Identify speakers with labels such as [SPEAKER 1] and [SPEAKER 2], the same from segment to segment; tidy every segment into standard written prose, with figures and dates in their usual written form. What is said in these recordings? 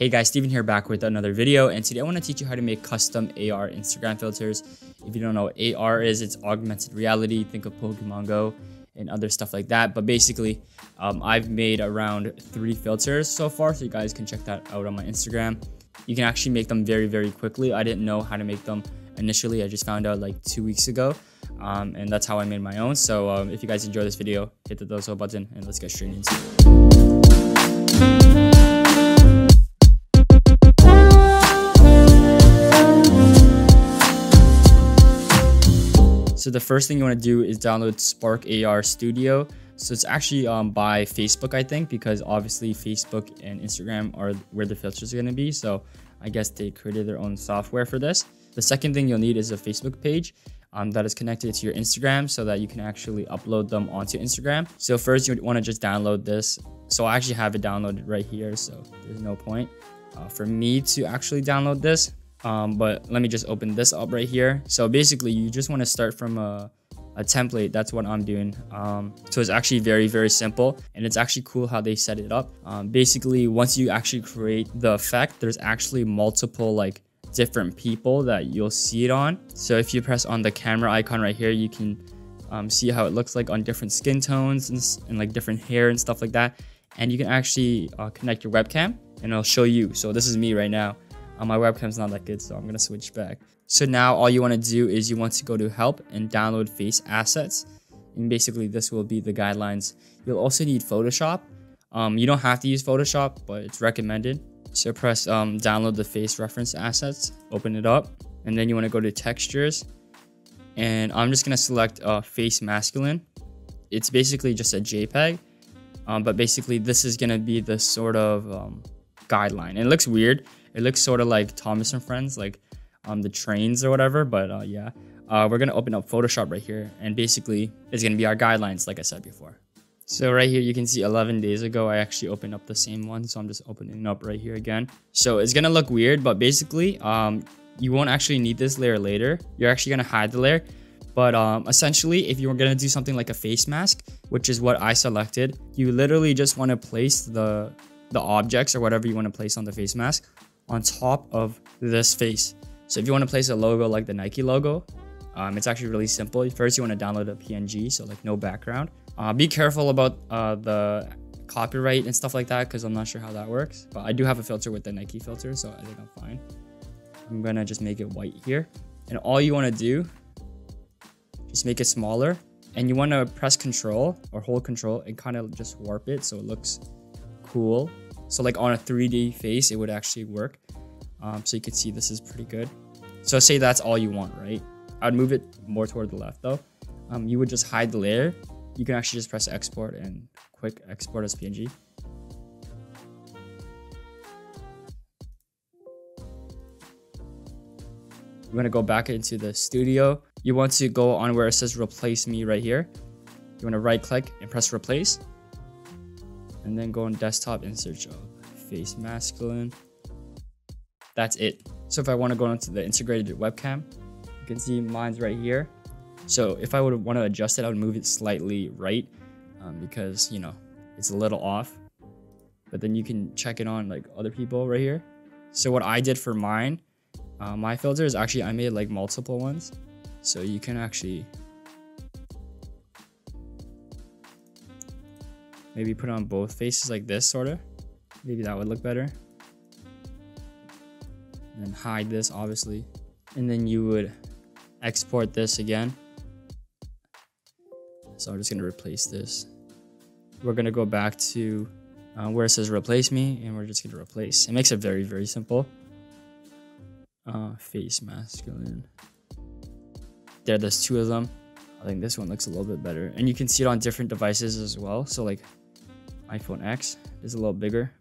[SPEAKER 1] Hey guys, Steven here back with another video, and today I want to teach you how to make custom AR Instagram filters. If you don't know what AR is, it's augmented reality. Think of Pokemon Go and other stuff like that. But basically, I've made around 3 filters so far, so you guys can check that out on my Instagram. You can actually make them very, very quickly. I didn't know how to make them initially. I just found out like 2 weeks ago, and that's how I made my own. So if you guys enjoy this video, hit the thumbs up button, and let's get straight into it. So the first thing you want to do is download Spark AR Studio. So it's actually by Facebook, I think, because obviously Facebook and Instagram are where the filters are going to be. So I guess they created their own software for this. The second thing you'll need is a Facebook page that is connected to your Instagram so that you can actually upload them onto Instagram. So first you want to just download this. So I actually have it downloaded right here, so there's no point for me to actually download this. But let me just open this up right here. So basically you just want to start from a template. That's what I'm doing. So it's actually very, very simple, and it's actually cool how they set it up. Basically, once you actually create the effect, there's actually multiple like different people that you'll see it on. So if you press on the camera icon right here, you can see how it looks like on different skin tones and like different hair and stuff like that. And you can actually connect your webcam, and it'll show you. So this is me right now. My webcam's not that good, so I'm gonna switch back. So now all you want to do is you want to go to help and download face assets, and basically this will be the guidelines. You'll also need Photoshop. You don't have to use Photoshop, but it's recommended. So press download the face reference assets, open it up, and then you want to go to textures, and I'm just gonna select face masculine. It's basically just a JPEG, but basically this is gonna be the sort of guideline. And it looks weird. It looks sort of like Thomas and Friends, like the trains or whatever, but yeah. We're gonna open up Photoshop right here, and basically it's gonna be our guidelines like I said before. So right here you can see 11 days ago I actually opened up the same one, so I'm just opening it up right here again. So it's gonna look weird, but basically you won't actually need this layer later. You're actually gonna hide the layer, but essentially if you're gonna do something like a face mask, which is what I selected, you literally just want to place the objects or whatever you want to place on the face mask on top of this face. So if you want to place a logo like the Nike logo, it's actually really simple. First you want to download a PNG, so like no background. Be careful about the copyright and stuff like that, because I'm not sure how that works, but I do have a filter with the Nike filter, so I think I'm fine. I'm gonna just make it white here, and all you want to do, just make it smaller, and you want to press Control or hold Control and kind of just warp it so it looks cool. So like on a 3D face, it would actually work. So you can see this is pretty good. So say that's all you want, right? I'd move it more toward the left though. You would just hide the layer. You can actually just press export and quick export as PNG. We're gonna go back into the studio. You want to go on where it says replace me right here. You want to right click and press replace. And then go on desktop and search face masculine. That's it. So if I want to go into the integrated webcam, you can see mine's right here. So if I would want to adjust it, I would move it slightly right because, you know, it's a little off. But then you can check it on like other people right here. So what I did for mine, my filter is actually, I made like multiple ones. So you can actually maybe put on both faces like this, sort of. Maybe that would look better. And then hide this, obviously. And then you would export this again. So I'm just gonna replace this. We're gonna go back to where it says replace me, and we're just gonna replace. It makes it very, very simple. Face masculine. There's 2 of them. I think this one looks a little bit better. And you can see it on different devices as well. So like iPhone X is a little bigger,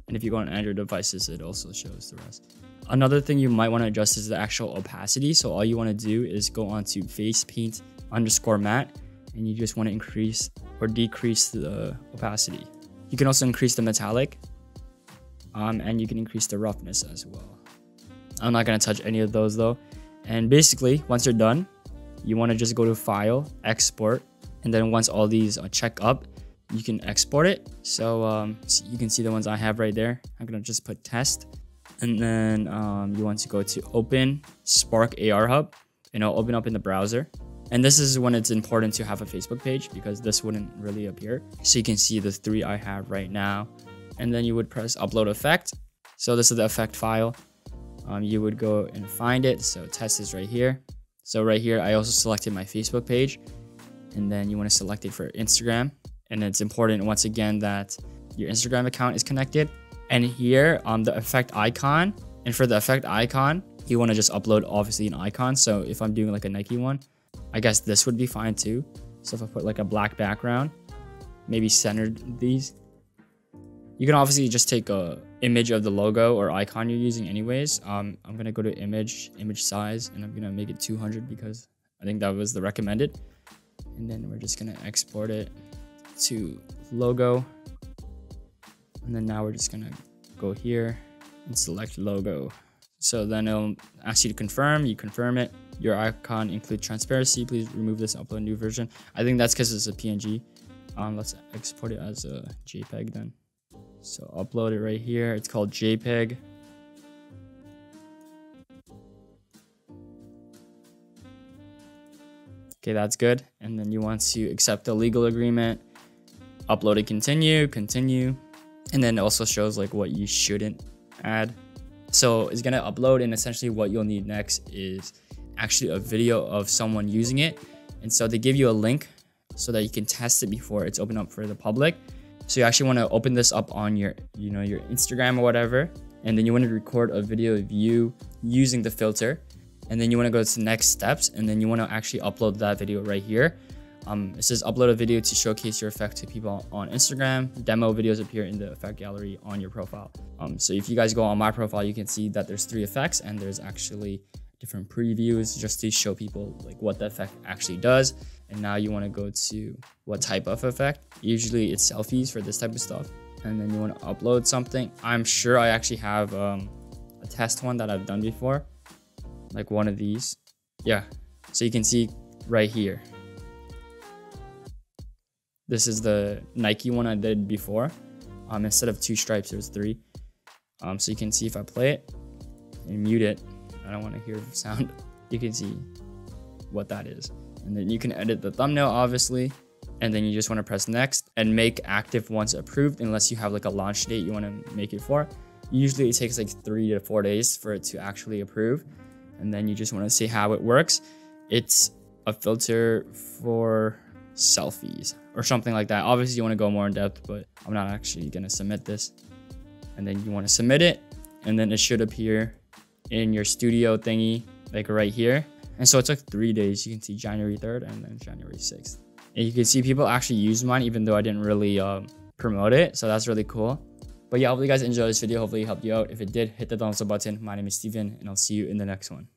[SPEAKER 1] and if you go on Android devices, it also shows the rest. Another thing you might want to adjust is the actual opacity. So all you want to do is go onto face paint _matte, and you just want to increase or decrease the opacity. You can also increase the metallic, and you can increase the roughness as well. I'm not going to touch any of those though. And basically once you're done, you want to just go to file, export, and then once all these check up, you can export it. So you can see the ones I have right there. I'm gonna just put test, and then you want to go to open Spark AR Hub, and it'll open up in the browser. And this is when it's important to have a Facebook page, because this wouldn't really appear. So you can see the 3 I have right now, and then you would press upload effect. So this is the effect file. You would go and find it. So test is right here. So right here, I also selected my Facebook page, and then you want to select it for Instagram. And it's important, once again, that your Instagram account is connected. And here on the effect icon, and for the effect icon, you want to just upload obviously an icon. So if I'm doing like a Nike one, I guess this would be fine too. So if I put like a black background, maybe centered these, you can obviously just take a image of the logo or icon you're using anyways. I'm gonna go to image size, and I'm gonna make it 200 because I think that was the recommended. And then we're just gonna export it to logo. And then now we're just gonna go here and select logo. So then it'll ask you to confirm, you confirm it. Your icon include transparency, please remove this, upload a new version. I think that's because it's a PNG. Let's export it as a JPEG then. So upload it right here. It's called JPEG. Okay, that's good. And then you want to accept the legal agreement, upload it, continue. And then it also shows like what you shouldn't add. So it's gonna upload, and essentially what you'll need next is actually a video of someone using it. And so they give you a link so that you can test it before it's open up for the public. So you actually want to open this up on your, your Instagram or whatever, and then you want to record a video of you using the filter, and then you want to go to next steps, and then you want to actually upload that video right here. It says upload a video to showcase your effect to people on Instagram. Demo videos appear in the effect gallery on your profile. So if you guys go on my profile, you can see that there's 3 effects, and there's actually different previews just to show people like what the effect actually does. And now you want to go to what type of effect. Usually it's selfies for this type of stuff. And then you want to upload something. I'm sure I actually have a test one that I've done before, like one of these. Yeah, so you can see right here. This is the Nike one I did before. Instead of 2 stripes, there's 3. So you can see if I play it and mute it, I don't want to hear the sound. You can see what that is. And then you can edit the thumbnail, obviously. And then you just want to press next and make active once approved, unless you have like a launch date you want to make it for. Usually it takes like 3 to 4 days for it to actually approve. And then you just want to see how it works. It's a filter for selfies or something like that. Obviously you want to go more in depth, but I'm not actually going to submit this. And then you want to submit it, and then it should appear in your studio thingy, like right here. And so it took 3 days. You can see January 3rd and then January 6th. And you can see people actually use mine, even though I didn't really promote it. So that's really cool. But yeah, hopefully you guys enjoyed this video. Hopefully it helped you out. If it did, hit the thumbs up button. My name is Steven, and I'll see you in the next one.